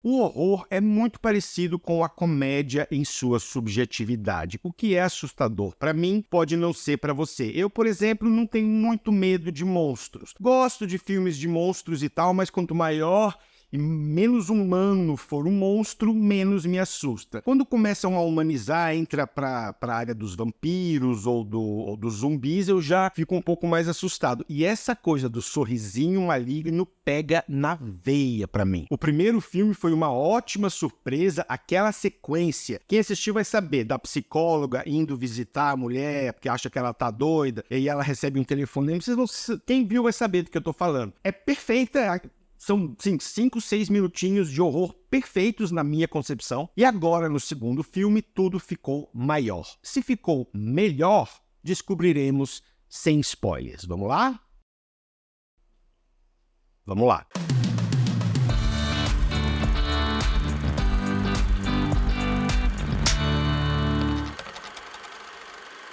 O horror é muito parecido com a comédia em sua subjetividade. O que é assustador para mim pode não ser para você. Eu, por exemplo, não tenho muito medo de monstros. Gosto de filmes de monstros e tal, mas quanto maior e menos humano for um monstro, menos me assusta. Quando começam a humanizar, entra para a área dos vampiros ou dos zumbis, eu já fico um pouco mais assustado. E essa coisa do sorrisinho maligno pega na veia para mim. O primeiro filme foi uma ótima surpresa, aquela sequência. Quem assistiu vai saber, da psicóloga indo visitar a mulher, porque acha que ela tá doida, e aí ela recebe um telefonema. Quem viu vai saber do que eu tô falando. É perfeita. São, sim, 5, 6 minutinhos de horror perfeitos na minha concepção. E agora, no segundo filme, tudo ficou maior. Se ficou melhor, descobriremos sem spoilers. Vamos lá? Vamos lá.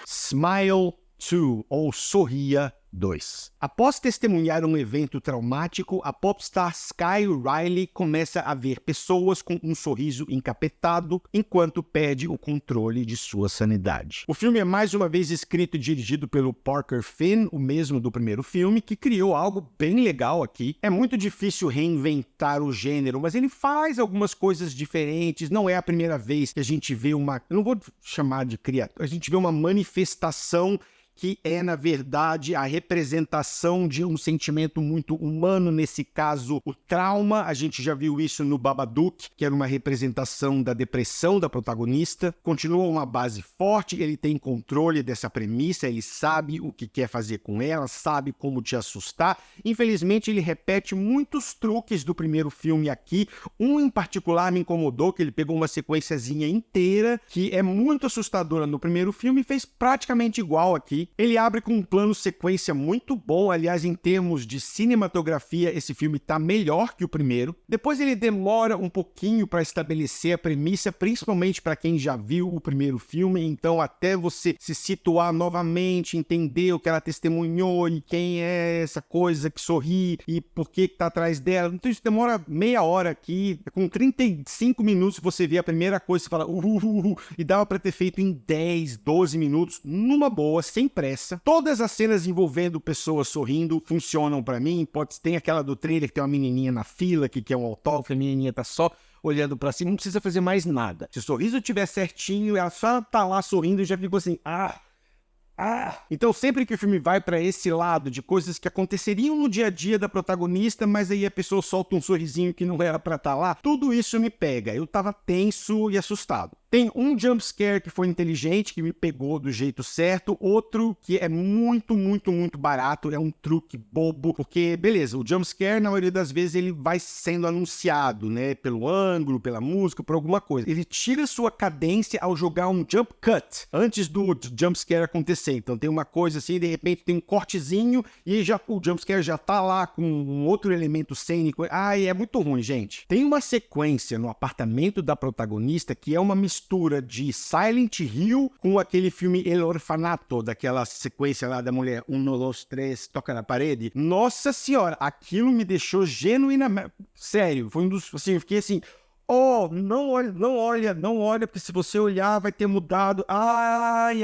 Smile 2, ou Sorria 2. Após testemunhar um evento traumático, a popstar Sky Riley começa a ver pessoas com um sorriso encapetado enquanto perde o controle de sua sanidade. O filme é mais uma vez escrito e dirigido pelo Parker Finn, o mesmo do primeiro filme, que criou algo bem legal aqui. É muito difícil reinventar o gênero, mas ele faz algumas coisas diferentes. Não é a primeira vez que a gente vê uma... Eu não vou chamar de criatura. A gente vê uma manifestação que é, na verdade, a representação de um sentimento muito humano, nesse caso, o trauma. A gente já viu isso no Babadook, que era uma representação da depressão da protagonista. Continua uma base forte, ele tem controle dessa premissa, ele sabe o que quer fazer com ela, sabe como te assustar. Infelizmente, ele repete muitos truques do primeiro filme aqui. Um em particular me incomodou, que ele pegou uma sequenciazinha inteira, que é muito assustadora no primeiro filme e fez praticamente igual aqui. Ele abre com um plano sequência muito bom, aliás, em termos de cinematografia, esse filme tá melhor que o primeiro. Depois ele demora um pouquinho para estabelecer a premissa, principalmente para quem já viu o primeiro filme, então até você se situar novamente, entender o que ela testemunhou e quem é essa coisa que sorri e por que tá atrás dela. Então isso demora meia hora aqui, com 35 minutos você vê a primeira coisa e fala e dava para ter feito em 10, 12 minutos, numa boa, sem pressa. Todas as cenas envolvendo pessoas sorrindo funcionam pra mim. Tem aquela do trailer que tem uma menininha na fila que quer um autógrafo, a menininha tá só olhando pra cima, não precisa fazer mais nada. Se o sorriso estiver certinho, ela só tá lá sorrindo e já ficou assim, Então sempre que o filme vai pra esse lado de coisas que aconteceriam no dia a dia da protagonista, mas aí a pessoa solta um sorrisinho que não era pra estar lá, tudo isso me pega. Eu tava tenso e assustado. Tem um jumpscare que foi inteligente, que me pegou do jeito certo. Outro que é muito, muito, muito barato. É um truque bobo. Porque, beleza, o jumpscare, na maioria das vezes, ele vai sendo anunciado, né? Pelo ângulo, pela música, por alguma coisa. Ele tira sua cadência ao jogar um jump cut antes do jumpscare acontecer. Então tem uma coisa assim, de repente tem um cortezinho e o jumpscare já tá lá com um outro elemento cênico. É muito ruim, gente. Tem uma sequência no apartamento da protagonista que é uma mistura de Silent Hill com aquele filme El Orfanato, daquela sequência lá da mulher 1, 2, 3, toca na parede. Nossa senhora, aquilo me deixou genuinamente... Sério, foi um dos... Assim, eu fiquei assim... não olha, porque se você olhar vai ter mudado. Ai,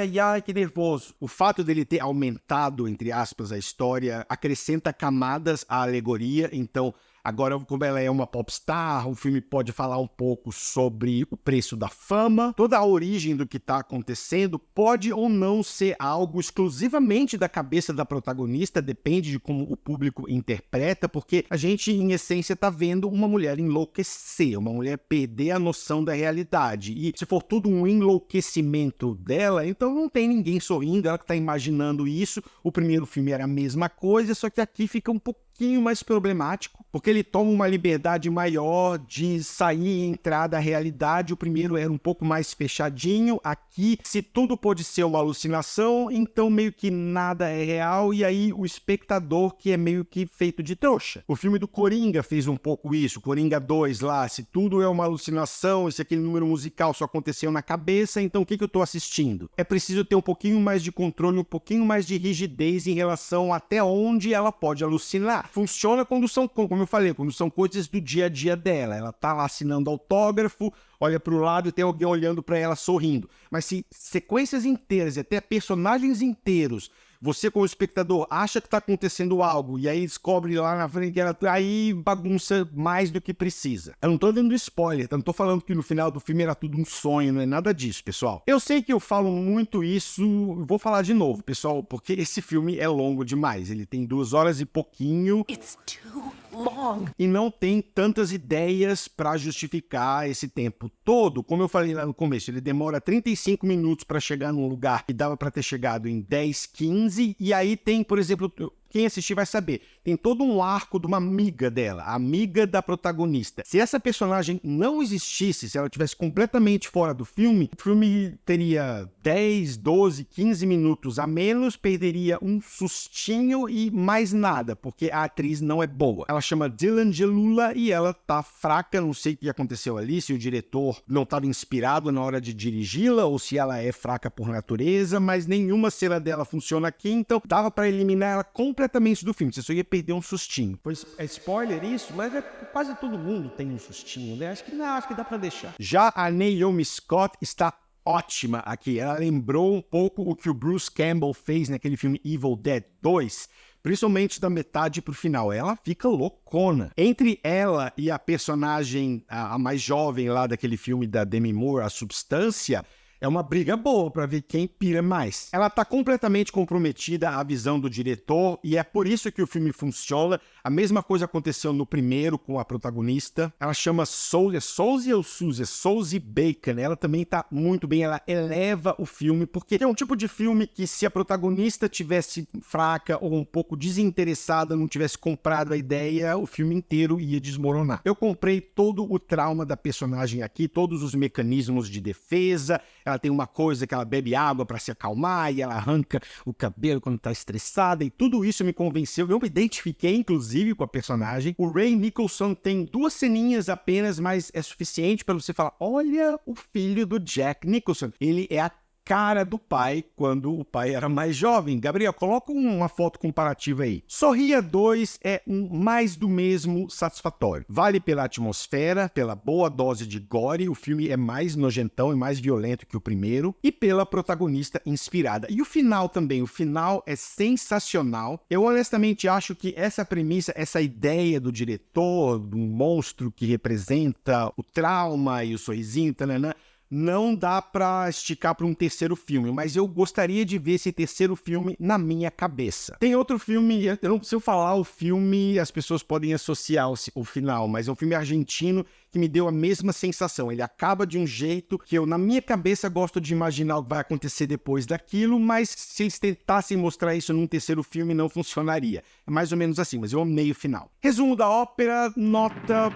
que nervoso. O fato dele ter aumentado, entre aspas, a história acrescenta camadas à alegoria, então... Agora, como ela é uma popstar, o filme pode falar um pouco sobre o preço da fama. Toda a origem do que está acontecendo pode ou não ser algo exclusivamente da cabeça da protagonista, depende de como o público interpreta, porque a gente, em essência, está vendo uma mulher enlouquecer, uma mulher perder a noção da realidade. E se for tudo um enlouquecimento dela, então não tem ninguém sorrindo, ela que está imaginando isso. O primeiro filme era a mesma coisa, só que aqui fica um pouquinho mais problemático, porque ele toma uma liberdade maior de sair e entrar da realidade. O primeiro era um pouco mais fechadinho. Aqui, se tudo pode ser uma alucinação, então meio que nada é real, e aí o espectador que é meio que feito de trouxa. O filme do Coringa fez um pouco isso, Coringa 2 lá, se tudo é uma alucinação, se aquele número musical só aconteceu na cabeça, então o que eu tô assistindo? É preciso ter um pouquinho mais de controle, um pouquinho mais de rigidez em relação até onde ela pode alucinar. funcionar. Funciona quando são, como eu falei, quando são coisas do dia a dia dela. Ela tá lá assinando autógrafo, olha pro lado e tem alguém olhando pra ela sorrindo. Mas se sequências inteiras e até personagens inteiros, você como espectador acha que tá acontecendo algo e aí descobre lá na frente que ela aí bagunça mais do que precisa. Eu não tô dando spoiler, eu não tô falando que no final do filme era tudo um sonho, não é nada disso, pessoal. Eu sei que eu falo muito isso, vou falar de novo, pessoal, porque esse filme é longo demais. Ele tem 2 horas e pouquinho. It's too long. E não tem tantas ideias para justificar esse tempo todo. Como eu falei lá no começo, ele demora 35 minutos para chegar num lugar que dava para ter chegado em 10, 15. E aí tem, por exemplo, quem assistir vai saber, tem todo um arco de uma amiga dela, a amiga da protagonista. Se essa personagem não existisse, se ela estivesse completamente fora do filme, o filme teria 10, 12, 15 minutos a menos, perderia um sustinho e mais nada, porque a atriz não é boa. Ela chama Dylan Gelula e ela tá fraca, não sei o que aconteceu ali, se o diretor não estava inspirado na hora de dirigi-la, ou se ela é fraca por natureza, mas nenhuma cena dela funciona aqui, então dava para eliminar ela completamente do filme, você só ia perder um sustinho. Pois é spoiler isso, mas quase todo mundo tem um sustinho, né? Acho que dá pra deixar. Já a Naomi Scott está ótima aqui. Ela lembrou um pouco o que o Bruce Campbell fez naquele filme Evil Dead 2, principalmente da metade pro final. Ela fica loucona. Entre ela e a personagem, a mais jovem lá daquele filme da Demi Moore, A Substância, é uma briga boa para ver quem pira mais. Ela tá completamente comprometida à visão do diretor e é por isso que o filme funciona. A mesma coisa aconteceu no primeiro com a protagonista. Ela chama Souzie ou Suzy? Souzie Bacon. Ela também tá muito bem, ela eleva o filme, porque é um tipo de filme que se a protagonista tivesse fraca ou um pouco desinteressada, não tivesse comprado a ideia, o filme inteiro ia desmoronar. Eu comprei todo o trauma da personagem aqui, todos os mecanismos de defesa. Ela tem uma coisa que ela bebe água para se acalmar e ela arranca o cabelo quando tá estressada e tudo isso me convenceu. Eu me identifiquei, inclusive, com a personagem. O Ray Nicholson tem 2 ceninhas apenas, mas é suficiente para você falar, olha o filho do Jack Nicholson. Ele é a cara do pai quando o pai era mais jovem. Gabriel, coloca uma foto comparativa aí. Sorria 2 é um mais do mesmo satisfatório. Vale pela atmosfera, pela boa dose de gore, o filme é mais nojentão e mais violento que o primeiro, e pela protagonista inspirada. E o final também, o final é sensacional. Eu honestamente acho que essa premissa, essa ideia do diretor, do monstro que representa o trauma e o sorrisinho, tananã, não dá pra esticar para um terceiro filme, mas eu gostaria de ver esse terceiro filme na minha cabeça. Tem outro filme, se eu falar o filme, as pessoas podem associar o final, mas é um filme argentino que me deu a mesma sensação. Ele acaba de um jeito que eu, na minha cabeça, gosto de imaginar o que vai acontecer depois daquilo, mas se eles tentassem mostrar isso num terceiro filme, não funcionaria. É mais ou menos assim, mas eu amei o final. Resumo da ópera, nota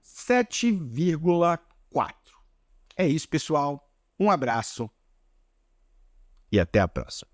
7,4. É isso, pessoal. Um abraço e até a próxima.